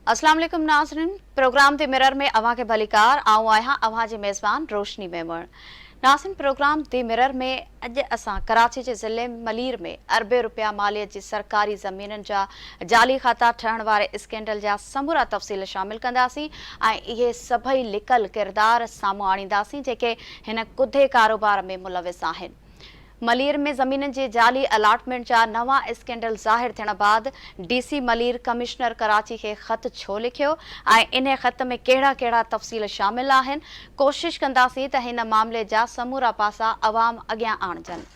अस्सलाम वालेकुम नाज़रीन, प्रोग्राम दी मिरर में अवां के भलीकार आऊं आहियां अवां जी मेज़बान रोशनी मेमण। नाज़रीन, प्रोग्राम दी मिरर में अॼु असां कराची जे ज़िले मलीर में अरबे रुपया मालियत जी सरकारी ज़मीननि जा जाली खाता ठहण वारे स्कैंडल जा समूरा तफ़सील शामिल कंदासीं ऐं इहे सभई लिकल किरदार साम्हूं आणींदासीं जेके हिन कुधे कारोबार में मुलविस आहिनि। मलीर में ज़मीन जे जाली अलाटमेंट जा नवां स्कैंडल ज़ाहिर थियण बाद डीसी मलीर कमिश्नर कराची खे ख़त छो लिखियो ऐं इन ख़त में कहिड़ा कहिड़ा तफ़सील शामिल आहिनि, कोशिश कंदासीं त हिन मामले जा समूरा पासा अवाम अॻियां आणजनि।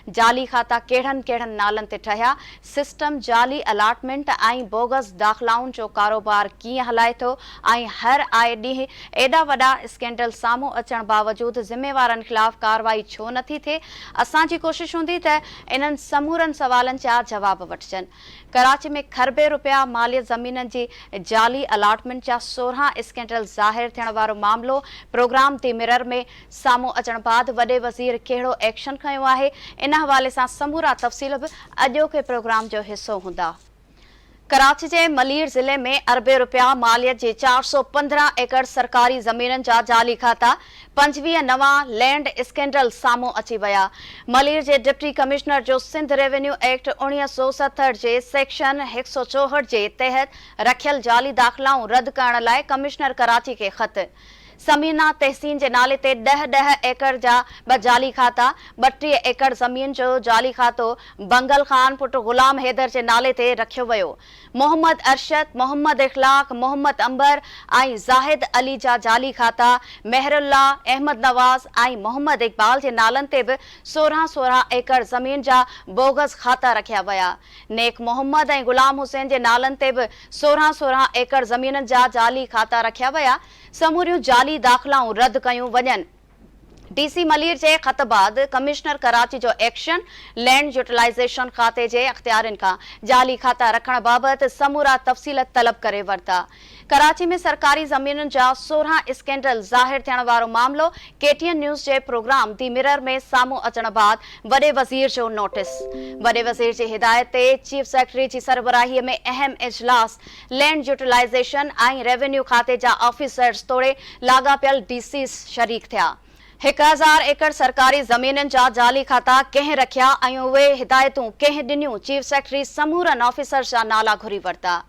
जाली खाता कहिड़नि कहिड़नि नालनि ते ठहिया, सिस्टम जाली अलाटमेंट ऐं बोगस दाख़िलाउनि जो कारोबार कीअं हलाए थो ऐं हर आए ॾींहुं एॾा वॾा स्कैंडल साम्हूं अचण बावजूदि ज़िम्मेवारनि ख़िलाफ़ कार्रवाई छो नथी थिए। असांजी कोशिश हूंदी त इन्हनि समूरनि सवालनि जा जवाब वठजनि। कराची में खरबे रुपया मालियत ज़मीननि जी जाली अलाटमेंट जा 16 स्कैंडल ज़ाहिर थियण वारो मामलो प्रोग्राम दी मिरर में साम्हूं अचण बाद वॾे वज़ीर कहिड़ो एक्शन खयो आहे, इन हवाले सां समूरा तफ़सील बि अॼोके प्रोग्राम जो हिस्सो हूंदा। कराची जे मलीर ज़िले में अरबे रुपया मालियत जे 415 एकड़ सरकारी ज़मीननि जा जाली खाता 25 नवां लैंड स्कैंडल साम्हूं अची विया। मलीर जे डिप्टी कमिश्नर जो सिंध रेवेन्यू एक्ट 1967 जे सेक्शन 164 जे तहत रखियल जाली दाख़िलाऊं रद्द करण लाइ कमिश्नर कराची खे ख़त। समीना तहसीन जे नाले ते 10 एकड़ जा 2 जाली खाता, 32 एकड़ ज़मीन जो जाली खातो बंगल ख़ान पुट ग़ुलाम हैदर जे नाले ते रखियो वियो। मोहम्मद अरशद, मोहम्मद इख़लाक़, मोहम्मद अंबर ऐं ज़ाहिद अली जा जाली खाता मेहरुल्ला, अहमद नवाज़ ऐं मोहम्मद इक़बाल जे नालनि ते बि 16 एकड़ ज़मीन जा बोगस खाता रखिया विया। नेक मोहम्मद ऐं ग़ुलाम हुसैन जे नालनि ते बि 16 एकड़ ज़मीननि जा जाली खाता रखिया विया। समूरियूं जाली दाख़िलाऊं रद्द कयूं वञनि। डीसी मलीर जे ख़त बाद कमिश्नर कराची जो एक्शन, लैंड यूटिलाइज़ेशन खाते जे अख्तियारनि खां जाली खाता रखण बाबति समूरा तफ़सील तलब करे वरिता। कराची में सरकारी ज़मीनुनि जा 16 स्कैंडल ज़ाहिर थियण वारो मामलो KTN न्यूज़ जे प्रोग्राम दी मिरर में साम्हूं अचण बाद वॾे वज़ीर जो नोटिस। वॾे वज़ीर जी हिदायत ते चीफ सेक्रेटरी जी सरबराहीअ में अहम इजलास लैंड यूटिलाइज़ेशन ऐं रेवेन्यू खाते जा ऑफिसर्स तोड़े लाॻापियल डीसी शरीक थिया। 1000 एकड़ सरकारी ज़मीननि जा जाली खाता कंहिं रखिया ऐं उहे हिदायतूं कंहिं ॾिनियूं, चीफ सेक्रेटरी समूरनि ऑफिसर्स जा नाला घुरी वरिता।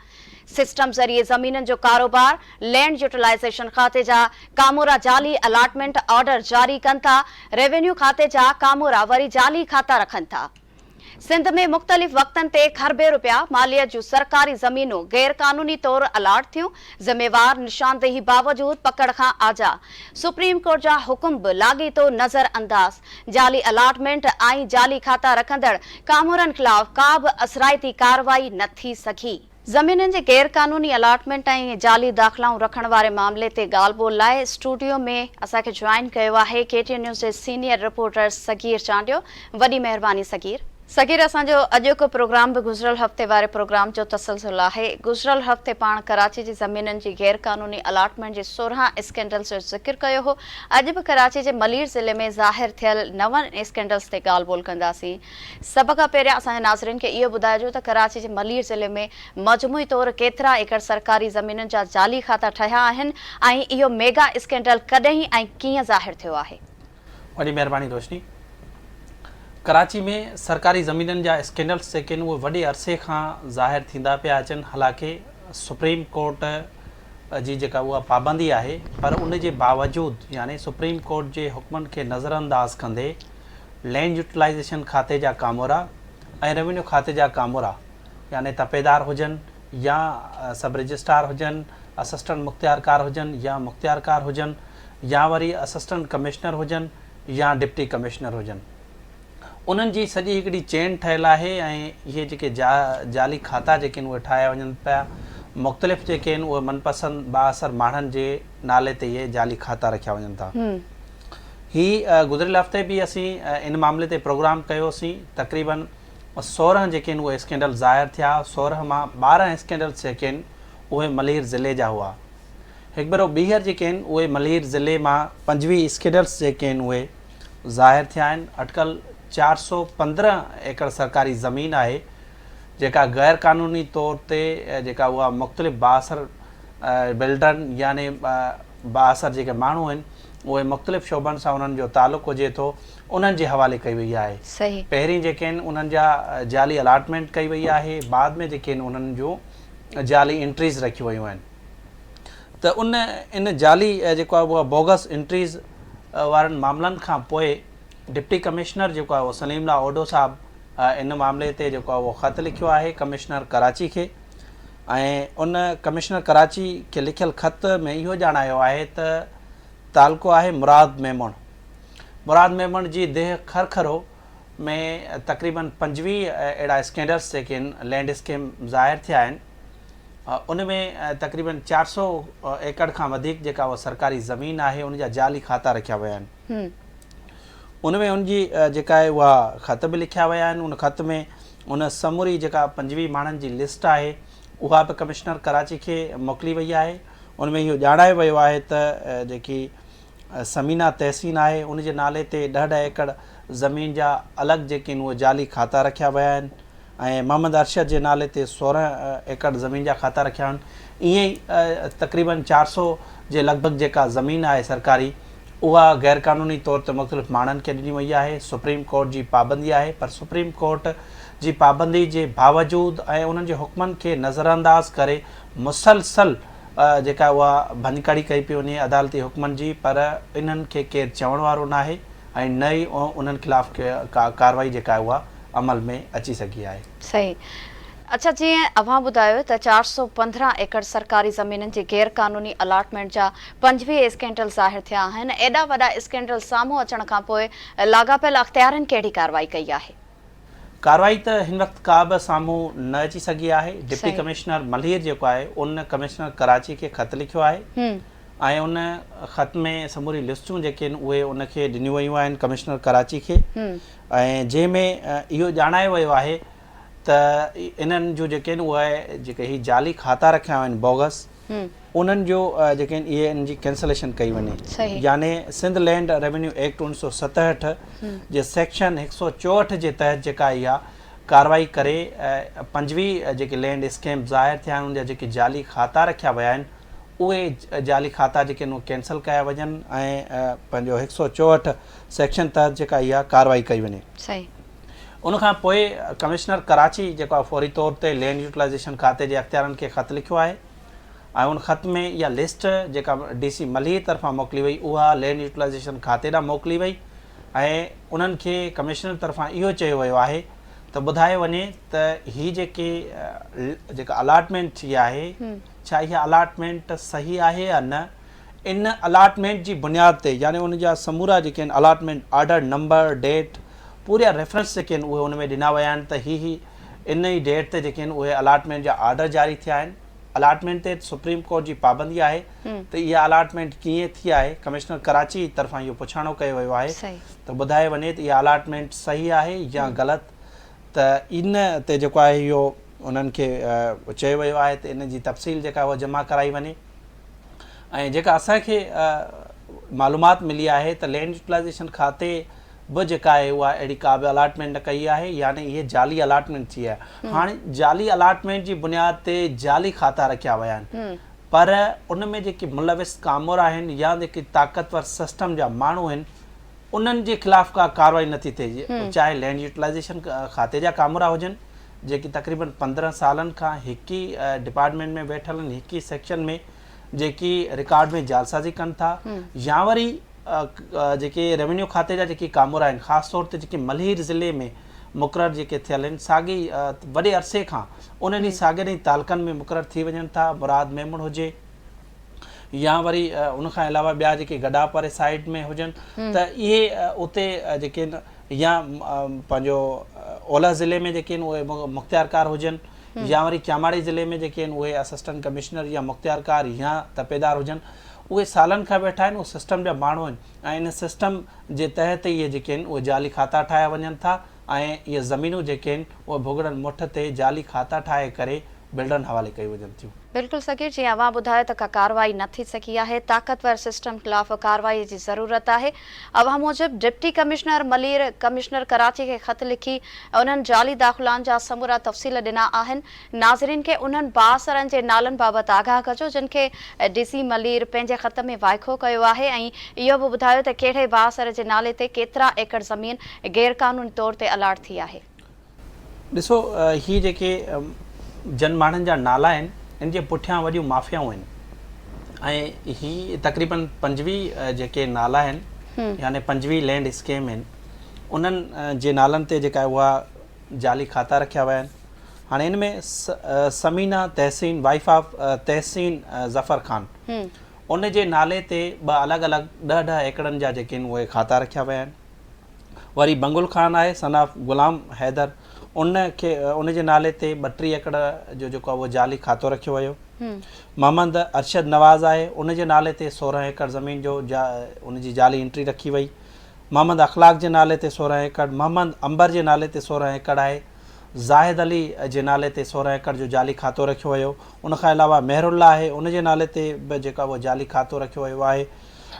सिस्टम ज़रिए ज़मीननि जो कारोबार, लैंड यूटिलाइज़ेशन खाते जा कामोरा जाली अलाटमेंट ऑर्डर जारी कनि था, रेवेन्यू खाते जा कामोरा वरी जाली खाता रखनि था। सिंध में मुख़्तलिफ़ वक़्तनि ते खरबे रुपया मालियत जूं सरकारी ज़मीनूं गैर क़ानूनी तौर अलाट थियूं। ज़िम्मेवार निशानदेही बावजूद पकड़ खां आजा। सुप्रीम कोर्ट जा हुकुम बि लाॻीतो नज़र अंदाज़। जाली अलाटमेंट ऐं जाली खाता रखंदड़ कामोरनि ख़िलाफ़ का बि असराइती कार्रवाई न थी सघी। ज़मीननि जे गैर क़ानूनी अलाटमेंट ऐं जाली दाख़िलाऊं रखण वारे मामले ते ॻाल्हि ॿोल लाइ स्टूडियो में असांखे ज्वाइन कयो आहे KTN न्यूज़ जे सीनियर रिपोर्टर सगीर चांडियो। वॾी महिरबानी सगीर, असांजो अॼोको प्रोग्राम बि गुज़िरियल हफ़्ते वारे प्रोग्राम जो तसलसल आहे। गुज़िरियल हफ़्ते पाण कराची जी ज़मीननि जी गैर क़ानूनी अलाटमेंट जे 16 स्कैंडल्स जो ज़िक्र कयो हो। अॼु बि कराची जे मलीर ज़िले में ज़ाहिर थियल 9 स्कैंडल्स ते ॻाल्हि ॿोल कंदासीं। सभ खां पहिरियां असांजे नाज़रीन खे इहो ॿुधाइजो त कराची जे मलीर ज़िले में मजमूई तौर केतिरा एकड़ सरकारी ज़मीननि जा जाली खाता ठहिया आहिनि ऐं इहो मेगा स्कैंडल कॾहिं ऐं कीअं ज़ाहिर थियो आहे? वॾी महिरबानी रोशनी। कराची में सरकारी ज़मीननि जा स्कैंडल्स जेके आहिनि उहे वॾे अरसे खां ज़ाहिर थींदा पिया अचनि। हालांकि सुप्रीम कोर्ट जी जेका उहा पाबंदी आहे, पर उन जे बावजूदि यानी सुप्रीम कोर्ट जे हुकमनि खे नज़रअंदाज़ कंदे लैंड यूटिलाइज़ेशन खाते जा कामोरा ऐं रेवेन्यू खाते जा कामोरा यानी तपेदार हुजनि या सब रजिस्ट्रार हुजनि, असिस्टेंट मुख़्तियारकार हुजनि या मुख़्तियारकार हुजनि या वरी असिस्टेंट कमिश्नर हुजनि या डिप्टी कमिश्नर हुजनि, उन्हनि जी सॼी हिकिड़ी चेन ठहियलु आहे। ऐं इहे जेके जाली खाता जेके आहिनि उहे ठाहिया वञनि पिया। मुख़्तलिफ़ जेके आहिनि उहे मनपसंद बाअसर माण्हुनि जे नाले ते इहे जाली खाता रखिया वञनि था। हीअ गुज़िरियल हफ़्ते बि असीं इन मामले ते प्रोग्राम कयोसीं। तक़रीबन 16 जेके आहिनि उहे स्कैंडल ज़ाहिर थिया। 16 मां 12 स्कैंडल्स जेके आहिनि उहे मलीर ज़िले जा हुआ। हिकु भेरो ॿीहर जेके आहिनि उहे मलीर ज़िले मां 25 स्कैंडल्स जेके आहिनि उहे ज़ाहिर थिया आहिनि। अटकल 415 एकड़ सरकारी ज़मीन आहे जेका गैर क़ानूनी तौर ते जेका उहा मुख़्तलिफ़ बाअसर बिल्डरनि याने बाअसर जेके माण्हू आहिनि उहे मुख़्तलिफ़ शोबनि सां उन्हनि जो तालुक़ु हुजे थो उन्हनि जे हवाले कई वई आहे। सही। पहिरीं जेके आहिनि उन्हनि जा जाली अलाटमेंट कई वई आहे, बाद में जेके आहिनि उन्हनि जो जाली एंट्रीज़ रखियूं वयूं आहिनि। त इन जाली जेको आहे उहा बोगस एंट्रीज़ वारनि मामलनि खां पोइ डिप्टी कमिश्नर जेको आहे उहो सलीमला ओडो साहबु इन मामले ते जेको आहे उहो ख़तु लिखियो आहे कमिश्नर कराची खे, ऐं उन कमिश्नर कराची खे लिखियल ख़त में इहो ॼाणायो आहे त तालुको आहे मुराद मेमण जी देह खरखरो में तक़रीबन 25 अहिड़ा स्कैंडल्स जेके आहिनि लैंड स्कीम ज़ाहिर थिया आहिनि। उन में तक़रीबन 400 एकड़ खां वधीक जेका उहा सरकारी ज़मीन आहे उन जा जाली खाता रखिया विया आहिनि। उन में उनजी जेका आहे उहा ख़त बि लिखिया विया आहिनि। उन ख़त में उन समूरी जेका 25 माण्हुनि जी लिस्ट आहे उहा बि कमिश्नर कराची खे मोकिली वई आहे। उन में इहो ॼाणायो वियो आहे त जेकी समीना तहसीन आहे उन जे नाले ते 10 एकड़ ज़मीन जा अलॻि जेके आहिनि उहे जाली खाता रखिया विया आहिनि, ऐं मोहम्मद अरशद जे नाले ते 16 एकड़ ज़मीन जा खाता रखिया आहिनि। ईअं ई तक़रीबन 400 जे लॻभॻि जेका ज़मीन आहे सरकारी उहा गैर क़ानूनी तौर ते मुख़्तलिफ़ माण्हुनि खे ॾिनी वई आहे। सुप्रीम कोर्ट जी पाबंदी आहे, पर सुप्रीम कोर्ट जी पाबंदी जे बावजूदि ऐं उन्हनि जे हुकमनि खे नज़रअंदाज़ करे मुसलसल जेका उहा भञकड़ी कई पई वञे अदालती हुकमनि जी, पर इन्हनि खे केरु चवण वारो न आहे ऐं न ई उन्हनि ख़िलाफ़ कार्रवाई जेका आहे उहा अमल में अची सघी आहे। सही। अच्छा, जीअं अव्हां ॿुधायो त 415 एकड़ सरकारी ज़मीननि जी गैर क़ानूनी अलाटमेंट जा 25 स्कैंडल ज़ाहिर थिया आहिनि। एॾा वॾा स्कैंडल साम्हूं अचण खां पोइ लाॻापियल अख़्तियारनि कहिड़ी कार्रवाई कई आहे? कार्रवाई त हिन वक़्तु का बि साम्हूं न अची सघी आहे। डिप्टी कमिश्नर मल्हीर जेको आहे उन कमिश्नर कराची खे ख़तु लिखियो आहे ऐं उन ख़त में समूरी लिस्टूं जेके आहिनि उहे उनखे ॾिनियूं वयूं आहिनि कमिश्नर कराची खे, ऐं जंहिंमें इहो ॼाणायो वियो आहे त इन्हनि जो जेके आहिनि उहे जेके ही जाली खाता रखिया आहिनि बोगस उन्हनि जो जेके आहिनि इहे इन जी कैंसलेशन कई वञे। याने सिंध लैंड रेवेन्यू एक्ट 1967 जे सेक्शन 164 जे तहत जेका इहा कार्रवाई करे 25 जेके लैंड स्कीम ज़ाहिर थिया आहिनि उन जा जेके जाली खाता रखिया विया आहिनि उहे जाली खाता जेके आहिनि उहे कैंसल कया वञनि ऐं पंहिंजो 164 सेक्शन तहत जेका इहा कार्रवाई कई वञे। सही। उनखां पोइ कमिश्नर कराची जेको आहे फौरी तौर ते लैंड यूटिलाइज़ेशन खाते जे अख़्तियारनि खे ख़तु लिखियो आहे ऐं उन ख़त में इहा लिस्ट जेका DC मल्हीर तरफ़ां मोकिली वई उहा लैंड यूटिलाइज़ेशन खाते ॾांहुं मोकिली वई ऐं उन्हनि खे कमिश्नर तरफ़ां इहो चयो वियो आहे त ॿुधायो वञे त हीअ जेका अलाटमेंट थी आहे छा इहा अलाटमेंट सही आहे या न। इन अलाटमेंट जी बुनियाद ते यानी उन जा समूरा जेके आहिनि अलाटमेंट ऑर्डर नंबर डेट पूरा रेफरेंस जेके आहिनि उहे उन में ॾिना विया आहिनि त ही इन ई डेट ते जेके आहिनि उहे अलाटमेंट जा ऑर्डर जारी थिया आहिनि। अलाटमेंट ते सुप्रीम कोर्ट जी पाबंदी आहे त इहा अलाटमेंट कीअं थी आहे। कमिश्नर कराची तरफ़ां इहो पुछाणो कयो वियो आहे त ॿुधाए वञे त इहा अलाटमेंट सही आहे या ग़लति। त इन ते जेको आहे इहो उन्हनि खे चयो वियो आहे त इन जी तफ़सील जेका उहा जमा कराई वञे ऐं जेका असांखे मालूमात मिली आहे त लैंड यूटिलाइज़ेशन खाते बि जेका आहे उहा अहिड़ी का बि अलाटमेंट न कई आहे, यानी इहे जाली अलाटमेंट थी आहे। हाणे जाली अलाटमेंट जी बुनियाद ते जाली खाता रखिया विया आहिनि, पर उन में जेके मुलविस कामोर आहिनि या जेके ताक़तवर सिस्टम जा माण्हू आहिनि उन्हनि जे ख़िलाफ़ का कार्रवाई नथी थिए। चाहे लैंड यूटिलाइज़ेशन खाते जा कामोरा हुजनि जेकी तक़रीबन 15 सालनि खां हिकु ई डिपार्टमेंट में वेठल आहिनि, हिकु ई सेक्शन में जेकी रिकॉर्ड में जालसाज़ी कनि था, या वरी जेके रेवेन्यू खाते जा जेके कामोरा आहिनि ख़ासि तौर ते जेके मल्हीर ज़िले में मुक़ररु जेके थियल आहिनि साॻी वॾे अरसे खां उन्हनि साॻिए तालुकनि में मुक़ररु थी वञनि था। मुराद मेमण हुजे या वरी उनखां अलावा ॿिया जेके गडापरे साइड में हुजनि त इहे उते जेके आहिनि या पंहिंजो ओलह ज़िले में जेके आहिनि उहे मुख़्तियारकार हुजनि या वरी क्यामाड़ी ज़िले में जेके आहिनि उहे असिस्टेंट कमिश्नर या मुख़्तियारकार या तपेदार हुजनि। उहे सालनि खां वेठा आहिनि, उहे सिस्टम जा माण्हू आहिनि ऐं इन सिस्टम जे तहत इहे जेके आहिनि उहे जाली खाता ठाहिया वञनि था ऐं इहे ज़मीनूं जेके आहिनि उहे भुॻड़नि मुठ ते जाली खाता ठाहे करे बिल्डरनि हवाले कई वञनि थियूं। बिल्कुल सकीर जी अवां ॿुधायो त का कार्रवाई न थी सकी आहे, ताक़तवर सिस्टम ख़िलाफ़ कार्रवाई जी ज़रूरत आहे। अवां मूजिब deputy commissioner Malir commissioner Karachi खे ख़त लिखी उन्हनि जाली दाख़िलाउनि जा समूरा तफ़सील ॾिना आहिनि। नाज़रीन खे उन्हनि बासरनि जे नालनि बाबति आगाह कजो जिन खे DC मलीर पंहिंजे ख़त में वाइखो कयो आहे ऐं इहो बि ॿुधायो त कहिड़े बासर जे नाले ते केतिरा एकड़ ज़मीन गैरक़ानूनी तौर ते अलाट थी आहे। ॾिसो ही जेके जन माण्हुनि जा नाला आहिनि इन जे पुठियां वॾियूं माफ़ियाऊं आहिनि ऐं ही तक़रीबन 25 जेके नाला आहिनि यानी 25 लैंड स्कीम आहिनि उन्हनि जे नालनि ते जेका उहा जाली खाता रखिया विया आहिनि। हाणे इन में समीना तहसीन वाइफ ऑफ तहसीन ज़फ़र ख़ान उन जे नाले ते ॿ अलॻि अलॻि 10 एकड़नि जा जेके आहिनि उहे खाता रखिया विया आहिनि। वरी बंगुल ख़ान आहे सन ऑफ ग़ुलाम हैदर उन जे नाले ते 32 एकड़ जो जेको आहे उहो जाली खातो रखियो वियो। मोहम्मद अरशद नवाज़ आहे उन जे नाले ते 16 एकड़ ज़मीन जो उन जी जाली एंट्री रखी वई। मोहम्मद अख़लाक जे नाले ते 16 एकड़, मोहम्मद अंबर जे नाले ते 16 एकड़ आहे, ज़ाहिद अली जे नाले ते 16 एकड़ जो जाली खातो रखियो वियो। उनखां अलावा मेहरुल्ला आहे उन जे नाले ते बि जेका उहो जाली खातो रखियो वियो आहे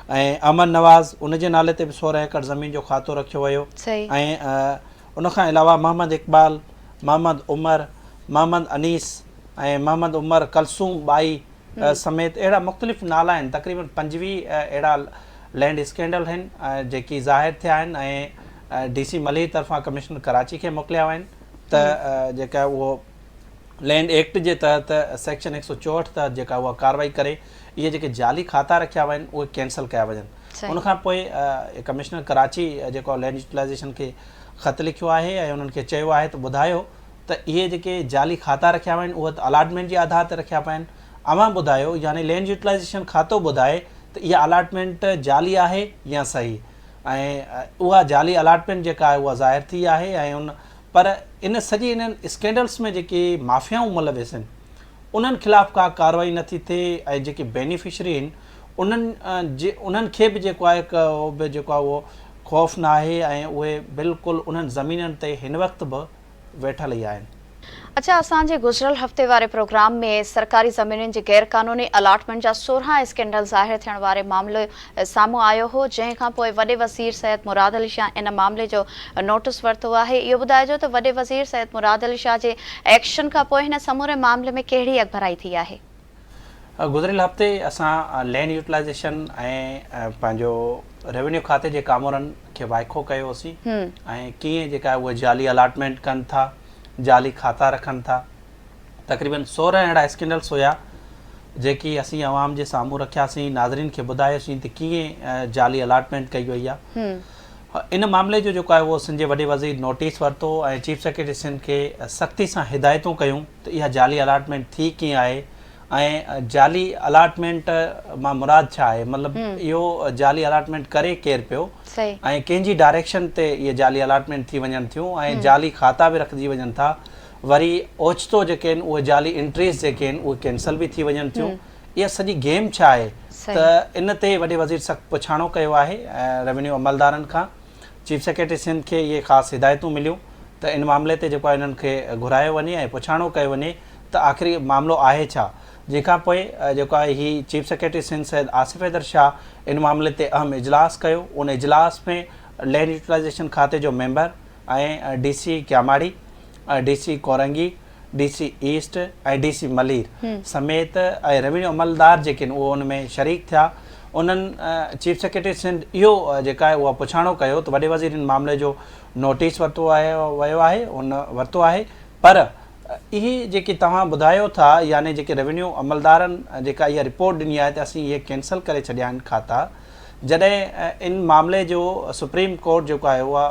ऐं अमन नवाज़ उन जे नाले ते बि 16 एकड़ ज़मीन जो खातो रखियो वियो ऐं उनखां अलावा मोहम्मद इक़बाल, मोहम्मद उमर, मोहम्मद अनीस ऐं मोहम्मद उमर कलसूम बाई समेत अहिड़ा मुख़्तलिफ़ नाला आहिनि। तक़रीबन 25 अहिड़ा लैंड स्कैंडल आहिनि जेकी ज़ाहिर थिया आहिनि ऐं DC मलीर तरफ़ां कमिश्नर कराची खे मोकिलिया विया आहिनि त जेका उहो लैंड एक्ट जे तहत सेक्शन 164 तहत जेका उहा कार्रवाई करे इहे जेके जाली खाता रखिया विया आहिनि उहे कैंसल कया वञनि। उनखां पोइ कमिश्नर कराची जेको लैंड यूटिलाइज़ेशन खे ख़त लिखियो आहे ऐं उन्हनि खे चयो आहे त ॿुधायो त इहे जेके जाली खाता रखिया विया आहिनि उहे अलाटमेंट जे आधार ते रखिया पिया आहिनि। अवां ॿुधायो यानी लैंड यूटिलाइज़ेशन खातो ॿुधाए त इहा अलाटमेंट जाली आहे या सही ऐं उहा जाली अलाटमेंट जेका आहे उहा ज़ाहिर थी आहे ऐं उन पर इन सॼी इन्हनि स्कैंडल्स में जेके माफ़ियाऊं मुलविस आहिनि उन्हनि ख़िलाफ़ का कार्रवाई नथी थिए ऐं जेके बेनिफिशरी आहिनि उन्हनि खे बि जेको आहे जेको आहे उहो ख़ौफ़ न आहे ऐं उहे बिल्कुलु उन्हनि ज़मीननि ते हिन वक़्तु बि वेठल ई आहिनि। अच्छा, असांजे गुज़िरियल हफ़्ते वारे प्रोग्राम में सरकारी ज़मीनुनि जी गैरक़ानूनी अलाटमेंट जा 16 स्कैंडल ज़ाहिर थियण वारे मामले साम्हूं आयो हो जंहिंखां पोइ वॾे वज़ीर सैयद मुराद अली शाह इन मामले जो नोटिस वरितो आहे। इहो ॿुधाइजो त वॾे वज़ीर सैयद मुराद अली शाह जे एक्शन खां पोइ हिन समूरे मामले में कहिड़ी अॻभराई थी आहे? गुज़िरियल हफ़्ते असां लैंड यूटिलाइज़ेशन ऐं पंहिंजो रेवेन्यू खाते जे कामोरनि खे वाइखो कयोसीं ऐं कीअं जेका उहे जाली अलाटमेंट कनि था, जाली खाता रखनि था। तक़रीबन 16 अहिड़ा स्कैंडल्स हुया जेकी असीं आवाम जे साम्हूं रखियासीं, नाज़रीन खे ॿुधायोसीं त कीअं जाली अलाटमेंट कई वई आहे। इन मामले जो जेको आहे उहो सिंध जे वॾे वज़ीर नोटिस वरितो ऐं चीफ सेक्रेटरी सिंध खे सख़्ती सां हिदायतूं कयूं त इहा जाली अलाटमेंट थी कीअं आहे ऐं जाली अलाटमेंट मां मुराद छा आहे, मतिलबु इहो जाली अलाटमेंट करे केरु पियो ऐं कंहिंजी डायरेक्शन ते इहे जाली अलाटमेंट थी वञनि थियूं ऐं जाली खाता बि रखिजी वञनि था। वरी ओचितो जेके आहिनि उहे जाली एंट्रीज़ जेके आहिनि उहे कैंसल बि थी वञनि थियूं। इहा सॼी गेम छा आहे त इन ते वॾे वज़ीर सख़्तु पुछाणो कयो आहे रेवेन्यू अमलदारनि खां। चीफ सेक्रेटरी सिंध खे इहे ख़ासि हिदायतूं मिलियूं त इन मामले ते जेको आहे इन्हनि खे घुरायो वञे ऐं पुछाणो कयो वञे त आख़िरी मामिलो आहे छा। जंहिंखां पोइ जेको आहे ही चीफ सेक्रेटरी सिंध सैयद आसिफ हैदर शाह इन मामले ते अहम इजलास कयो। उन इजलास में लैंड यूटिलाइज़ेशन खाते जो मेंबर ऐं DC क्यामाड़ी, DC Korangi, DC east ऐं DC मलीर समेत ऐं रेवेन्यू अमलदार जेके आहिनि उहे उन में शरीक थिया। उन्हनि चीफ सेक्रेटरी सिंध इहो जेका आहे उहा पुछाणो कयो त वॾे वज़ीर इन मामले जो नोटिस वरितो वियो आहे उन वरितो आहे, पर इहे जेके तव्हां ॿुधायो था यानी जेके रेवेन्यू अमलदारनि जेका इहा रिपोर्ट ॾिनी आहे त असीं इहे कैंसल करे छॾिया आहिनि खाता, जॾहिं इन मामले जो सुप्रीम कोर्ट जेको आहे उहा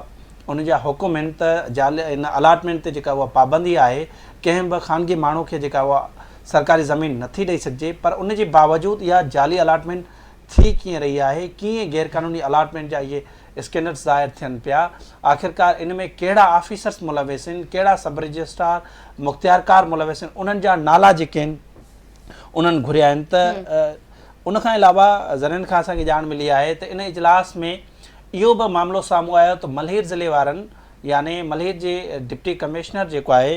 उन जा हुकुम आहिनि त जाल इन अलाटमेंट ते जेका उहा पाबंदी आहे कंहिं बि ख़ानगी माण्हू खे जेका उहा सरकारी ज़मीन नथी ॾेई सघिजे, पर उन जे बावजूदि इहा जाली अलाटमेंट थी कीअं रही आहे, कीअं गैरक़ानूनी अलाटमेंट जा इहे स्कैंडल्स ज़ाहिर थियनि पिया, आख़िरकार इन में कहिड़ा ऑफिसर्स मुलविस आहिनि, कहिड़ा सब रजिस्ट्रार मुख़्तियारकार मुलविस आहिनि, उन्हनि जा नाला जेके आहिनि उन्हनि घुरिया आहिनि। त उनखां अलावा ज़रियनि खां असांखे ॼाण मिली आहे त इन इजलास में इहो बि मामिलो साम्हूं आयो त मल्हीर ज़िले वारनि यानी मल्हीर जे डिप्टी कमिश्नर जेको आहे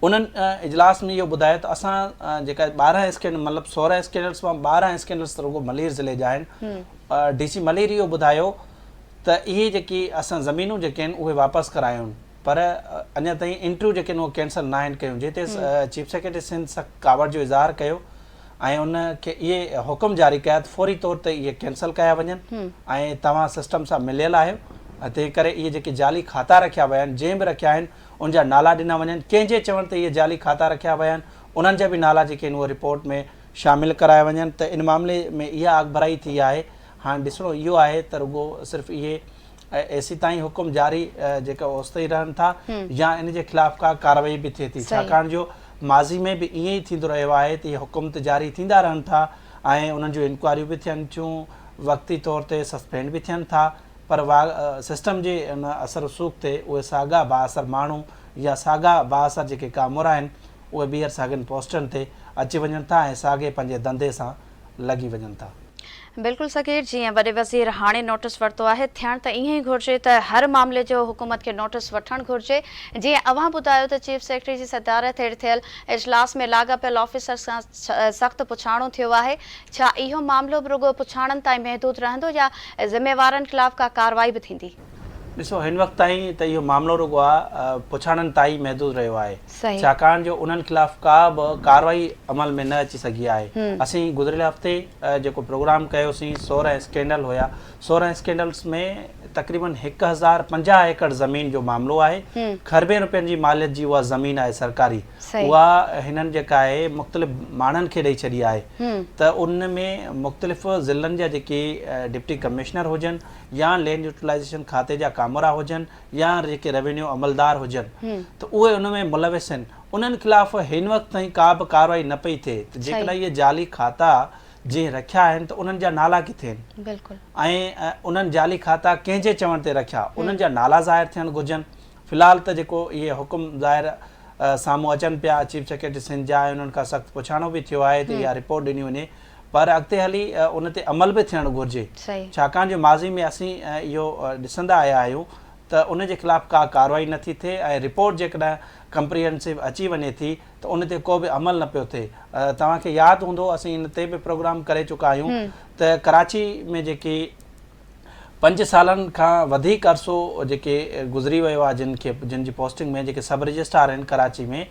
उन्हनि इजलास में इहो ॿुधायो त असां जेका 12 स्कैंडल मतिलबु 16 स्कैंडल्स मां 12 स्कैंडल्स रुगो मलीर ज़िले जा आहिनि। DC मलीर इहो ॿुधायो त इहे जेकी असां ज़मीनूं जेके आहिनि उहे वापसि करायूं, पर अञा ताईं इंटरव्यू जेके आहिनि उहे कैंसिल न आहिनि कयूं, जिते चीफ सेक्रेटरी सिंध सख़्तु कावड़ जो इज़हार कयो ऐं उनखे इहे हुकुम जारी कया त फौरी तौर ते इहे कैंसिल कया वञनि ऐं तव्हां सिस्टम सां मिलियल आहियो, तंहिं करे इहे जेके जाली खाता रखिया विया आहिनि, जंहिं बि रखिया आहिनि उनजा नाला ॾिना वञनि। कंहिंजे चवण ते इहे जाली खाता रखिया विया आहिनि उन्हनि जा बि नाला जेके आहिनि उहे रिपोर्ट में शामिलु कराया वञनि। त इन मामले में इहा आगभराई थी आहे। हाणे ॾिसणो इहो आहे त रुगो सिर्फ़ु इहे एसी ताईं हुकुम जारी जेका ओसिताईं रहनि था या इन जे ख़िलाफ़ का कार्रवाई बि थिए थी, छाकाणि जो माज़ी में बि ईअं ई थींदो रहियो आहे त इहे हुकुम त जारी थींदा रहनि था ऐं उन्हनि जूं इंक्वायरियूं बि थियनि थियूं, वक़्ती तौर ते सस्पेंड बि थियनि था, पर सिस्टम जे उन असर रसूख़ ते उहे साॻा बाअसर माण्हू या साॻा बाअसर जेके कामुरा आहिनि उहे ॿीहर साॻियुनि पोस्टनि ते अची वञनि था ऐं साॻे पंहिंजे धंधे सां लॻी वञनि था। बिल्कुलु सकीर, जीअं वॾे वज़ीर हाणे नोटिस वरितो आहे, थियण त ईअं ई घुरिजे त हर मामले जो हुकूमत खे नोटिस वठणु घुरिजे। जीअं अव्हां ॿुधायो त चीफ सेक्रेटरी जी सदारत हेठि थियल इजलास में लाॻापियल ऑफिसर सां सख़्तु पुछाणो थियो आहे। छा इहो मामिलो बि रुगो पुछाणनि ताईं महदूद रहंदो या ज़िम्मेवारनि ख़िलाफ़ का कार्रवाई बि थींदी? ॾिसो, हिन वक़्त ताईं त इहो मामिलो रुगो आहे पुछाणनि ताईं महदूद रहियो आहे, छाकाणि जो उन्हनि ख़िलाफ़ का बि कार्रवाई अमल में न अची सघी आहे। असीं गुज़िरियल हफ़्ते जेको प्रोग्राम कयोसीं 16 स्कैंडल हुया, 16 स्कैंडल्स में तक़रीबन 1050 एकड़ ज़मीन जो मामिलो आहे। खरबे रुपयनि जी मालियत जी उहा ज़मीन आहे सरकारी, उहा हिननि जेका आहे मुख़्तलिफ़ माण्हुनि खे ॾेई छॾी आहे। त उन में मुख़्तलिफ़ ज़िलनि जा जेके डिप्टी कमिश्नर हुजनि या लैंड यूटिलाइज़ेशन खाते जा कामरा हुजनि या जेके रेवेन्यू अमलदार हुजनि त उहे उन में मुलविस आहिनि। उन्हनि ख़िलाफ़ हिन वक़्त ताईं का बि कार्रवाई न पई थिए त जेकॾहिं इहे जाली खाता जीअं रखिया आहिनि त उन्हनि जा नाला किथे आहिनि, बिल्कुलु, ऐं उन्हनि जाली खाता कंहिंजे चवण ते रखिया, उन्हनि जा नाला ज़ाहिर थियणु घुरिजनि। फ़िलहाल त जेको इहे हुकुम ज़ाहिर साम्हूं अचनि पिया चीफ सेक्रेटरी सिंध जा, उन्हनि खां सख़्तु पुछाणो बि थियो आहे त इहा रिपोर्ट ॾिनी वञे, पर अॻिते हली उन ते अमल बि थियणु घुरिजे, छाकाणि जो माज़ी में असीं इहो ॾिसंदा आया आहियूं त उन जे ख़िलाफ़ का कार्रवाई नथी थिए ऐं रिपोर्ट जेकॾहिं कंप्रीहेंसिव अची वञे थी त उन ते को बि अमल न पियो थिए। तव्हांखे यादि हूंदो असीं इन ते बि प्रोग्राम करे चुका आहियूं त कराची में जेके 5 सालनि खां वधीक अरसो जेके गुज़री वियो आहे जिन जी पोस्टिंग में जेके सब रजिस्ट्रार आहिनि कराची में,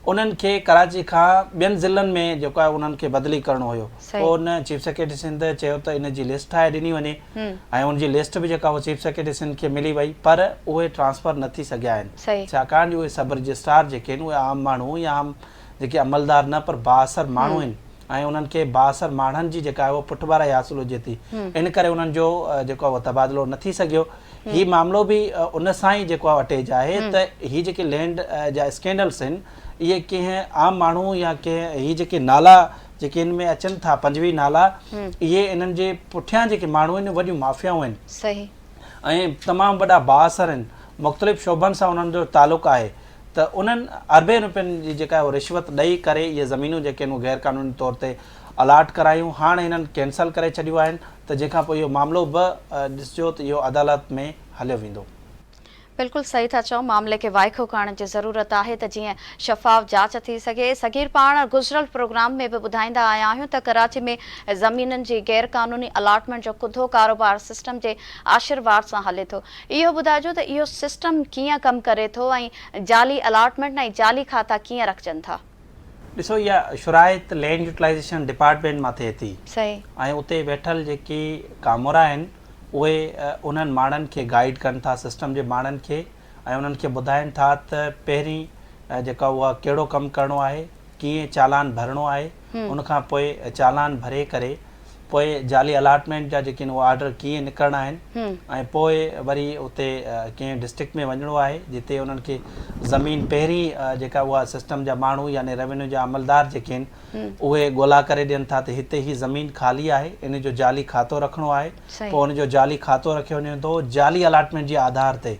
उन्हनि खे कराची खां ॿियनि ज़िलनि में जेको आहे उन्हनि खे बदिली करिणो हुयो। पोइ उन चीफ सेक्रेटरी सिंध चयो त इन जी लिस्ट ठाहे ॾिनी वञे ऐं उनजी लिस्ट बि जेका उहा चीफ सेक्रेटरी सिंध खे मिली वई, पर उहे ट्रांसफर न थी सघिया आहिनि, छाकाणि जो उहे सब रजिस्ट्रार जेके आहिनि उहे आम माण्हू या आम जेके अमलदार न, पर बाअसर माण्हू आहिनि ऐं उन्हनि खे बाअसर माण्हुनि जी जेका आहे उहा पुठिबाराई हासिलु हुजे थी, इन करे उन्हनि जो जेको आहे उहो तबादलो न थी सघियो। हीउ मामिलो बि उन सां ई जेको आहे अटैच आहे त हीअ जेके लैंड जा स्कैंडल्स आहिनि इहे कंहिं आम माण्हू या कंहिं हीअ जेके नाला जेके इन में अचनि था 25 नाला, इहे इन्हनि जे पुठियां जेके माण्हू आहिनि वॾियूं माफ़ियाऊं आहिनि ऐं तमामु वॾा बाअसर आहिनि, मुख़्तलिफ़ शोबनि सां उन्हनि जो तालुक़ु आहे। त उन्हनि अरबे रुपयनि जी जेका आहे रिश्वत ॾेई करे इहे ज़मीनूं जेके आहिनि गैर क़ानूनी तौर ते अलाट करायूं, हाणे हिननि कैंसल करे छॾियो आहिनि त जंहिंखां पोइ इहो मामिलो बि ॾिसिजो त इहो अदालत में हलियो वेंदो। बिल्कुल सही था चओ, मामले के वाइखो करण की ज़रूरत है तो जीअं शफ़ाफ जांच थी सके। सगीर पाण गुज़िरियल प्रोग्राम में भी बुधाईंदा आया आहियूं त कराची में ज़मीननि जी गैर कानूनी अलाटमेंट जो कुधो कारोबार सिस्टम के आशीर्वाद से हले थो। इहो ॿुधाइजो त इहो सिस्टम कीअं कम करे थो ऐं जाली अलाटमेंट ऐं जाली खाता कीअं रखजनि था। ॾिसो, इहा शुराइत लैंड यूटिलाइज़ेशन डिपार्टमेंट मां थिए थी, सही, ऐं उते वेठल जेकी कामोरा आहिनि उहे उन्हनि माण्हुनि खे गाइड कनि था, सिस्टम जे माण्हुनि खे, ऐं उन्हनि खे ॿुधाइनि था त पहिरीं जेका उहा कहिड़ो कमु करिणो आहे, कीअं चालान भरिणो आहे, उनखां पोइ चालान भरे करे पोइ जाली अलाटमेंट जा जेके उहे ऑर्डर कीअं निकिरणा आहिनि, ऐं पोइ वरी उते कंहिं डिस्ट्रिक्ट में वञिणो आहे जिते उन्हनि खे ज़मीन पहिरीं जेका उहा सिस्टम जा माण्हू यानी रेवेन्यू जा अमलदार जेके आहिनि उहे ॻोल्हा करे ॾियनि था त हिते ही ज़मीन ख़ाली आहे, इन जो जाली खातो रखिणो आहे, पोइ उन जो जाली खातो रखियो वञे थो जाली अलाटमेंट जे आधार ते।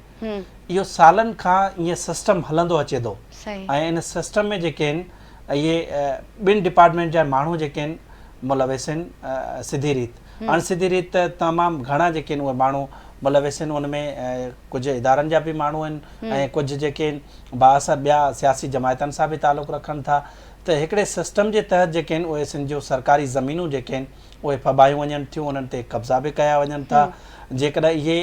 इहो सालनि खां ईअं सिस्टम हलंदो अचे थो, ऐं इन सिस्टम में जेके आहिनि इहे ॿिनि डिपार्टमेंट जा माण्हू जेके आहिनि मुलविस आहिनि सिधी रीत, अणसिधी रीत तमामु घणा जेके आहिनि उहे माण्हू मुलविस आहिनि उन में कुझु इदारनि जा बि माण्हू आहिनि ऐं कुझु जेके आहिनि बाअसर ॿिया सियासी जमायतनि सां बि तालुक़ु रखनि था त हिकिड़े सिस्टम जे तहत जेके आहिनि उहे सिंध जो सरकारी ज़मीनूं जेके आहिनि उहे फबायूं वञनि थियूं उन्हनि ते कब्ज़ा बि कया वञनि था जेकॾहिं इहे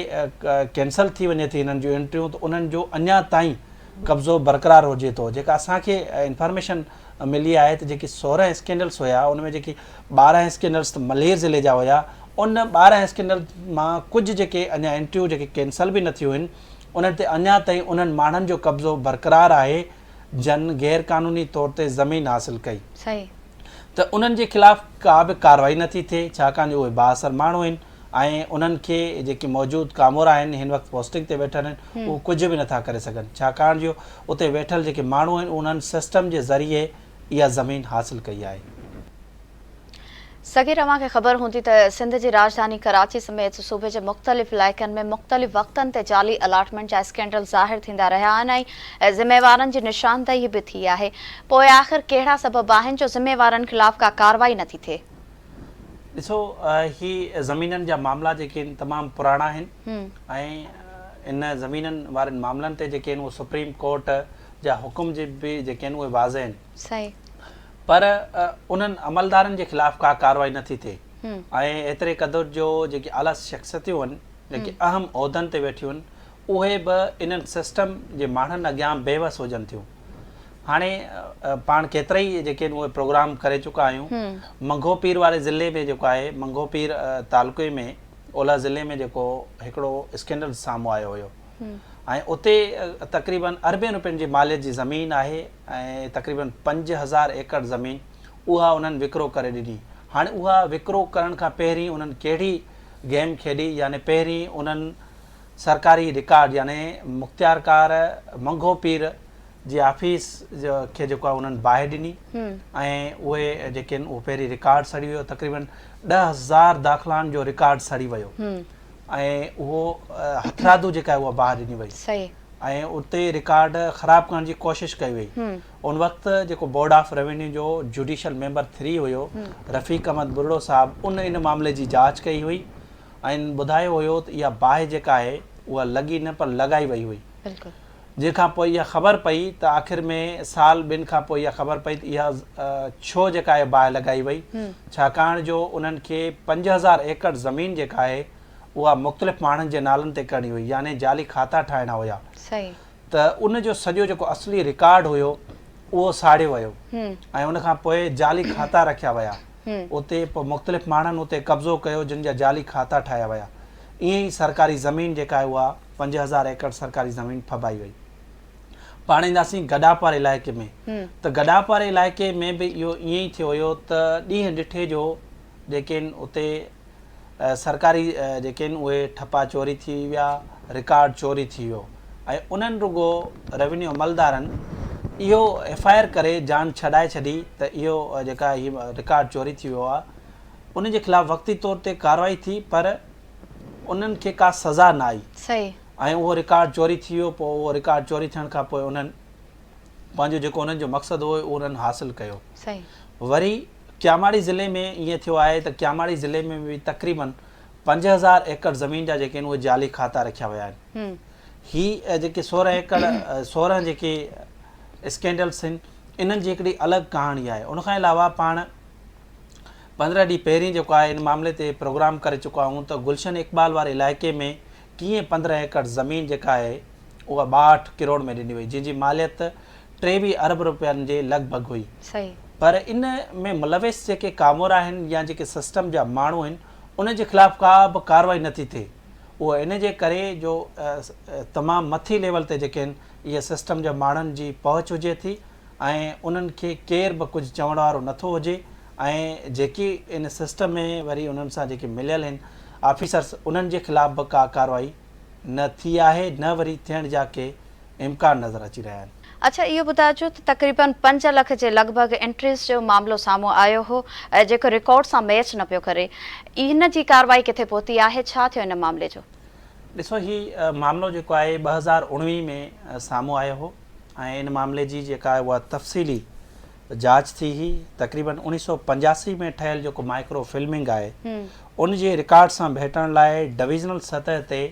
कैंसल थी वञे थी हिननि जूं एंट्रियूं त उन्हनि जो अञा ताईं कब्ज़ो बरक़रार हुजे थो। जेका असांखे इंफॉर्मेशन मिली आहे त जेकी 16 स्कैंडल्स हुया उन में जेकी 12 स्कैंडल्स मलेर ज़िले जा हुया उन 12 स्कैंडल मां कुझु जेके अञा एंट्रियूं जेके कैंसल बि न थियूं आहिनि उन्हनि ते अञा ताईं उन्हनि माण्हुनि जो कब्ज़ो बरक़रार आहे जन गैर क़ानूनी तौर ते ज़मीन हासिल कई सही त उन्हनि जे ख़िलाफ़ का बि कार्रवाई नथी थिए छाकाणि उहे बाअसर माण्हू आहिनि ऐं उन्हनि खे जेकी मौजूदु कामोरा आहिनि हिन वक़्तु पोस्टिंग ते वेठल आहिनि उहे कुझु बि नथा करे सघनि छाकाणि जो उते वेठल जेके माण्हू आहिनि उन्हनि सिस्टम जे ज़रिए इहा ज़मीन हासिल कई आहे। सॻे तव्हांखे ख़बर हूंदी त सिंध जी राजधानी कराची समेत सूबे जे मुख़्तलिफ़ इलाइक़नि में मुख़्तलिफ़ वक़्तनि ते जाली अलाटमेंट जा स्कैंडल ज़ाहिर थींदा रहिया आहिनि ऐं ज़िम्मेवारनि जी निशानदेही बि थी आहे। पोइ आख़िर कहिड़ा सबब आहिनि जो ज़िम्मेवारनि ख़िलाफ़ का कार्रवाई नथी थिए? ॾिसो ही ज़मीननि जा मामला जेके आहिनि तमामु पुराणा आहिनि ऐं इन ज़मीननि वारनि मामलनि ते जेके आहिनि उहे सुप्रीम कोर्ट जा हुकुम जे बि जेके आहिनि उहे वाज़े आहिनि सही पर उन्हनि अमलदारनि जे ख़िलाफ़ का कार्रवाई नथी थिए ऐं एतिरे क़दुरु जो जेके आला शख़्सियतूं आहिनि जेके अहम उहिदनि ते वेठियूं आहिनि उहे बि इन्हनि सिस्टम जे माण्हुनि अॻियां बेवस हुजनि थियूं। हाणे पाण केतिरा ई जेके आहिनि उहे प्रोग्राम करे चुका आहियूं। मंगो पीर वारे ज़िले में जेको आहे मंगो पीर तालुक़े में ओला ज़िले में जेको हिकिड़ो स्कैंडल साम्हूं आयो हुयो ऐं उते तक़रीबन अरबे रुपयनि जी मालियत जी ज़मीन आहे ऐं तक़रीबन 5000 एकड़ ज़मीन उहा उन्हनि विकिरो करे ॾिनी। हाणे उहा विकिरो करण खां पहिरीं उन्हनि कहिड़ी गेम खेॾी यानी पहिरीं उन्हनि सरकारी रिकॉर्ड यानी मुख़्तियारकार मंगो पीर जी ऑफिस खे जेको आहे उन्हनि बाहि ॾिनी ऐं उहे जेके आहिनि उहे पहिरीं रिकॉर्ड सड़ी वियो तक़रीबन 10,000 दाख़िलाउनि जो रिकॉर्ड सड़ी वियो ऐं उहो हथरादू जेका आहे उहा बाहि ॾिनी वई ऐं उते रिकॉर्ड ख़राबु करण जी कोशिशि कई वई। उन वक़्तु जेको बोर्ड ऑफ रेवेन्यू जो जुडिशियल मेंबर 3 हुयो रफ़ीक अहमद बुर्ड़ो साहिबु उन इन मामले जी जांच कई हुई ऐं ॿुधायो हुयो त इहा बाहि जेका आहे उहा लॻी न पर लॻाई वई हुई। जंहिंखां पोइ इहा ख़बर पई त आख़िर में साल ॿिनि खां पोइ इहा ख़बर पई त इहा छो जेका आहे बाहि लॻाई वई छाकाणि जो उन्हनि खे 5000 एकड़ ज़मीन जेका आहे उहा मुख़्तलिफ़ माण्हुनि जे नालनि ते करणी हुई यानी जाली खाता ठाहिणा हुया त उन जो सॼो जेको असली रिकॉर्ड हुयो उहो साड़ियो वियो ऐं उन खां पोइ जाली खाता रखिया विया उते पोइ मुख़्तलिफ़ माण्हुनि उते कब्ज़ो कयो जिन जा जाली खाता ठाहिया विया। ईअं ई सरकारी ज़मीन जेका आहे उहा 5000 एकड़ सरकारी ज़मीन फबाई वई। पाण ईंदासीं गडापार इलाइक़े में त गडापार इलाइक़े में बि इहो ईअं ई थियो हुयो त ॾींहं ॾिठे जो जेके आहिनि उते सरकारी जेके आहिनि उहे ठपा चोरी थी विया रिकॉर्ड चोरी थी वियो ऐं उन्हनि रुगो रेवेन्यू अमलदारनि इहो FIR करे जान छॾाए छॾी त इहो जेका हीअ रिकॉर्ड चोरी थी वियो आहे उन जे ख़िलाफ़ु वक़्ती तौर ते कार्रवाई थी पर उन्हनि खे का सज़ा न आई ऐं उहो रिकॉर्ड चोरी थी वियो। पोइ उहो रिकॉर्ड चोरी थियण खां पोइ उन्हनि पंहिंजो जेको उन्हनि जो मक़सदु हुओ उहो उन्हनि हासिलु कयो। वरी क्यामाड़ी ज़िले में ईअं थियो आहे त क्यामाड़ी ज़िले में बि तक़रीबन 5000 एकड़ ज़मीन जा जेके आहिनि उहे जाली खाता रखिया विया आहिनि। ही जेके 16 जेके स्कैंडल्स आहिनि इन्हनि जी हिकिड़ी अलॻि कहाणी आहे। उनखां अलावा पाण 15 ॾींहं पहिरीं जेको आहे इन मामले ते प्रोग्राम करे चुका आहियूं त गुलशन इक़बाल वारे इलाइक़े में कीअं 15 एकड़ ज़मीन जेका आहे उहा 62 करोड़ में ॾिनी वई जंहिंजी मालियत 23 अरब रुपयनि जे लॻभॻि हुई पर इन में मुलविस जेके कामोरा आहिनि या जेके सिस्टम जा माण्हू आहिनि उन जे ख़िलाफ़ु का बि कार्रवाई नथी थिए। उहो इन जे करे जो तमामु मथी लेवल ते जेके आहिनि इहे सिस्टम जा माण्हुनि जी पहुच हुजे थी ऐं उन्हनि खे केर बि कुझु चवण वारो नथो हुजे ऐं जेकी इन सिस्टम में वरी उन्हनि सां जेके मिलियल आहिनि ऑफिसर्स उन्हनि जे ख़िलाफ़ बि का कार्रवाई न थी आहे न वरी थियण जा के इम्कान नज़र अची रहिया आहिनि। अच्छा इहो ॿुधाइजो त तक़रीबन 5 लख जे लॻभॻि एंट्रीज़ जो मामिलो साम्हूं आयो हो जेको रिकॉर्ड सां मैच न पियो करे इन जी कार्रवाई किथे पहुती आहे छा थियो इन मामले जो? ॾिसो ही मामिलो जेको आहे 2019 में साम्हूं आयो हो ऐं इन मामले जी जेका आहे उहा तफ़सीली जांच थी हुई। तक़रीबन 1985 में ठहियल जेको माइक्रो फिल्मिंग आहे उन जे रिकॉर्ड सां भेटण लाइ डिविज़नल सतह ते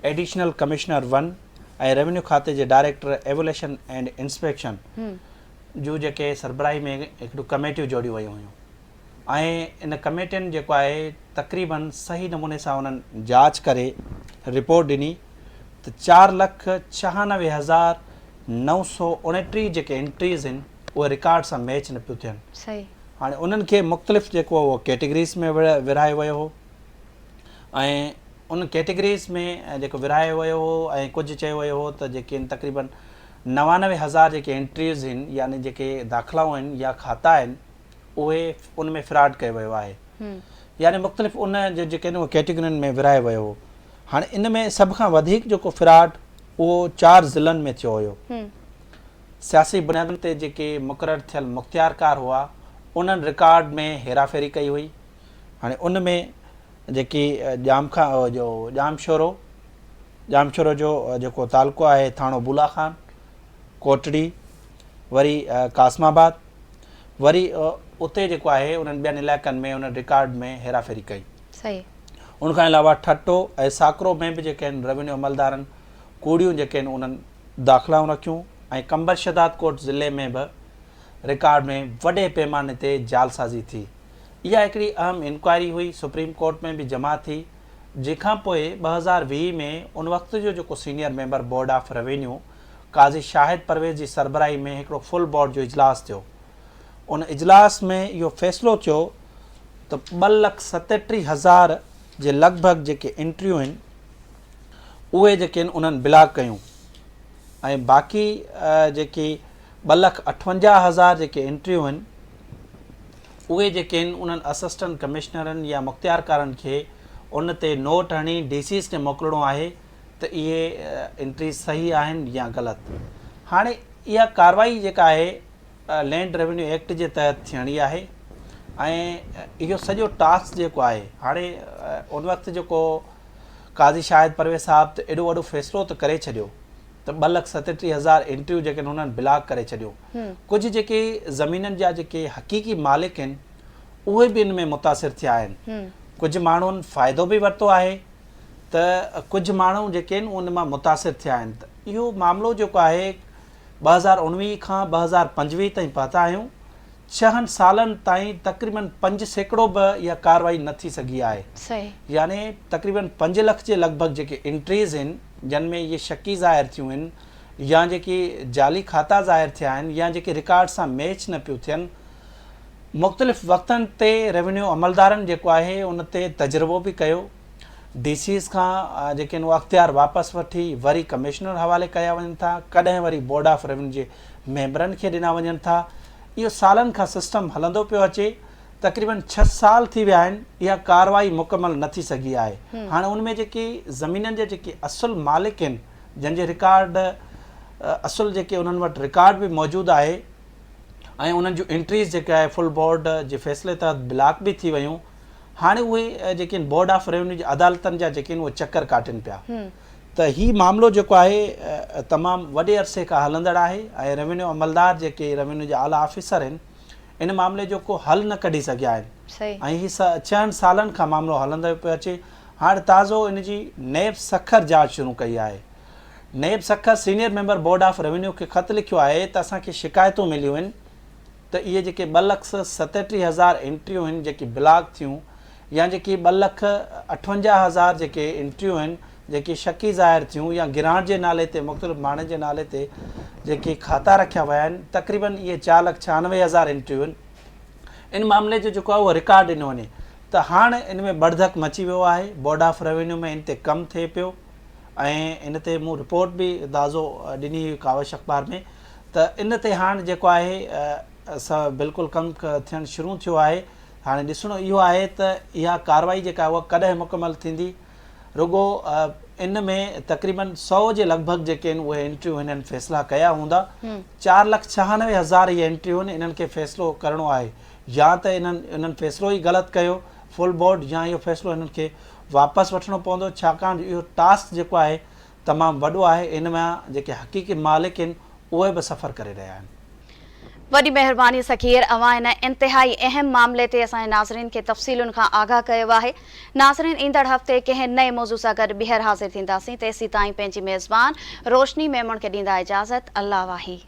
एडिशनल कमिश्नर 1 ऐं रेवेन्यू खाते जे डायरेक्टर एवोल्यूशन एंड इंस्पेक्शन जूं जेके सरबराही में हिकिड़ियूं कमेटियूं जोड़ियूं वयूं हुयूं ऐं इन कमेटियुनि जेको आहे तक़रीबन सही नमूने सां उन्हनि जांच करे रिपोर्ट ॾिनी त 4,96,929 जेके एंट्रीज़ आहिनि उहे रिकॉर्ड सां मैच न पियूं थियनि। सही। हाणे उन्हनि खे मुख़्तलिफ़ जेको उहो कैटेगरीज़ में विरहायो वियो हो ऐं उन कैटेगरीज़ में जेको विरहायो वियो हो ऐं कुझु चयो वियो हो त जेके आहिनि तक़रीबन 99,000 जेके एंट्रीज़ आहिनि यानी जेके दाख़िलाऊं आहिनि या खाता आहिनि उहे उन में फ्रॉड कयो वियो आहे यानी मुख़्तलिफ़ उन जेके आहिनि उहे कैटेगरियुनि में विरहायो वियो हो। हाणे इन में सभ खां वधीक जेको फ्रॉड उहो 4 ज़िलनि में थियो हुयो। सियासी बुनियादुनि ते जेके मुक़ररु थियल मुख़्तियारकार हुआ उन्हनि रिकॉर्ड में हेराफेरी कई हुई। हाणे उन में जेकी जामशोरो जो जेको तालुको आहे थाणो बुला खान, कोटड़ी, वरी कासमाबाद, वरी उते जेको आहे उन्हनि ॿियनि इलाइक़नि में उन रिकॉर्ड में हेराफेरी कई। सही। उनखां अलावा ठट्टो ऐं साकरो में बि जेके आहिनि रेवेन्यू अमलदारनि कूड़ियूं जेके आहिनि उन्हनि दाख़िलाऊं रखियूं ऐं कंबर शदाद कोट ज़िले में बि रिकॉर्ड में वॾे पैमाने ते जालसाज़ी थी। इहा हिकिड़ी अहम इंक्वायरी हुई, सुप्रीम कोर्ट में बि जमा थी, जंहिंखां पोइ 2020 में उन वक़्त जो जेको senior member board of revenue Qazi Shahid Parvez जी सरबराही में हिकिड़ो फुल बोर्ड जो इजलास थियो। उन इजलास में इहो फ़ैसिलो थियो त 2,37,000 जे लॻभॻि जेके एंट्रियूं आहिनि उहे जेके आहिनि उन्हनि ब्लॉक कयूं ऐं बाक़ी जेकी 2,58,000 जेके एंट्रियूं आहिनि उहे जेके आहिनि उन्हनि असिस्टेंट कमिश्नरनि या मुख़्तियारकारनि खे उन ते नोट हणी DCs खे मोकिलिणो आहे त इहे एंट्री सही आहिनि या ग़लति। हाणे इहा कार्रवाई जेका आहे लैंड रेवेन्यू एक्ट जे तहत थियणी आहे ऐं इहो सॼो टास्क जेको आहे हाणे उन वक़्तु जेको काज़ी शाहिद परवेज़ साहिब त एॾो वॾो फ़ैसिलो त करे छॾियो त 2,37,000 एंट्रियूं जेके आहिनि उन्हनि ब्लॉक करे छॾियो। कुझु जेके ज़मीननि जा जेके हक़ीक़ी मालिक आहिनि उहे बि इन में मुतासिर थिया आहिनि। कुझु माण्हुनि फ़ाइदो बि वरितो आहे त कुझु माण्हू जेके आहिनि उन मां मुतासिर थिया आहिनि। त इहो मामिलो जेको आहे 2019 खां 2025 ताईं पहुता आहियूं। 6 सालनि ताईं तक़रीबन 5% बि इहा कार्रवाई न थी सघी आहे। सही। यानी तक़रीबन 5 लख जे लॻभॻि जेके एंट्रीज़ आहिनि जिन में इहे शकी ज़ाहिर थियूं आहिनि या जेकी जाली खाता ज़ाहिर थिया आहिनि या जेके रिकॉर्ड सां मैच न पियूं थियनि, मुख़्तलिफ़ वक़्तनि ते रेवेन्यू अमलदारनि जेको आहे उन ते तजुर्बो बि कयो। DCs खां जेके आहिनि उहे अख़्तियार वापसि वठी वरी कमिश्नर हवाले कया वञनि था, कॾहिं वरी बोर्ड ऑफ रेवेन्यू जे मेंबरनि खे ॾिना वञनि था। इहो सालनि खां सिस्टम हलंदो पियो अचे। तक़रीबन 6 साल थी विया आहिनि, इहा कार्रवाई मुकमल न थी सघी आहे। हाणे उनमें जेकी ज़मीननि जे जेके असुल मालिक आहिनि जंहिंजे रिकॉर्ड असुल जेके उन्हनि वटि रिकॉर्ड बि मौजूदु आहे ऐं उन्हनि जूं एंट्रीज़ जेके आहे फुल बोर्ड जे फ़ैसिले तहत ब्लॉक बि थी वियूं। हाणे उहे जेके आहिनि बोर्ड ऑफ रेवेन्यू जे अदालतनि जा जेके आहिनि उहे चकर काटनि पिया। त हीउ मामिलो जेको आहे तमामु वॾे अरसे खां हलंदड़ आहे ऐं रेवेन्यू अमलदार जेके रेवेन्यू जा आला ऑफिसर आहिनि इन मामले जो को हल न कढी सघिया आहिनि ऐं हीउ 6 सालनि खां मामिलो हलंदो पियो अचे। हाणे ताज़ो इन जी नैब सखर जांच शुरू कई आहे। नैब Sukkur senior member board of revenue खे ख़त लिखियो आहे त असांखे शिकायतूं मिलियूं आहिनि त इहे जेके 2,37,000 एंट्रियूं आहिनि जेकी ब्लॉक थियूं या जेकी 2,58,000 जेके एंट्रियूं आहिनि जेकी शकी ज़ाहिर थियूं या गिराण जे नाले ते मुख़्तलिफ़ माण्हुनि जे नाले ते जेके खाता रखिया विया आहिनि, तक़रीबन इहे 4,96,000 एंट्रियूं आहिनि। इन मामले जो जेको आहे उहो रिकॉर्ड ॾिनो वञे त हाणे इन में बड़धक मची वियो आहे। बोर्ड ऑफ रेवेन्यू में इन ते कमु थिए पियो ऐं इन ते मूं रिपोर्ट बि दाज़ो ॾिनी हुई कावश अख़बार में त इन ते हाणे जेको आहे बिल्कुलु कमु थियणु शुरू थियो आहे। हाणे ॾिसणो इहो आहे त इहा कार्रवाई जेका आहे उहा कॾहिं मुकमल थींदी। रुगो इन में तक़रीबन 100 जे लॻभॻि जेके आहिनि उहे एंट्रियूं हिननि फ़ैसिला कया हूंदा। 4,96,000 इहे एंट्रियूं आहिनि, इन्हनि खे फ़ैसिलो करिणो आहे या त इन्हनि फ़ैसिलो ई ग़लति कयो फुल बोर्ड या इहो फ़ैसिलो हिननि खे वापसि वठिणो पवंदो, छाकाणि इहो टास्क जेको आहे तमामु वॾो आहे। इन मां जेके हक़ीक़ी मालिक आहिनि उहे बि सफ़र करे रहिया आहिनि। वॾी महिरबानी सखीर, अवां इन इंतिहाई अहम मामले ते असांजे नाज़रीन खे तफ़सीलुनि खां आगाह कयो आहे। नाज़रीन, ईंदड़ हफ़्ते कंहिं नए मौज़ू सां गॾु ॿीहर हाज़िर थींदासीं। तेसीं ताईं पंहिंजी मेज़बान रोशनी मेमण खे ॾींदा इजाज़त। अल्लाह वाही।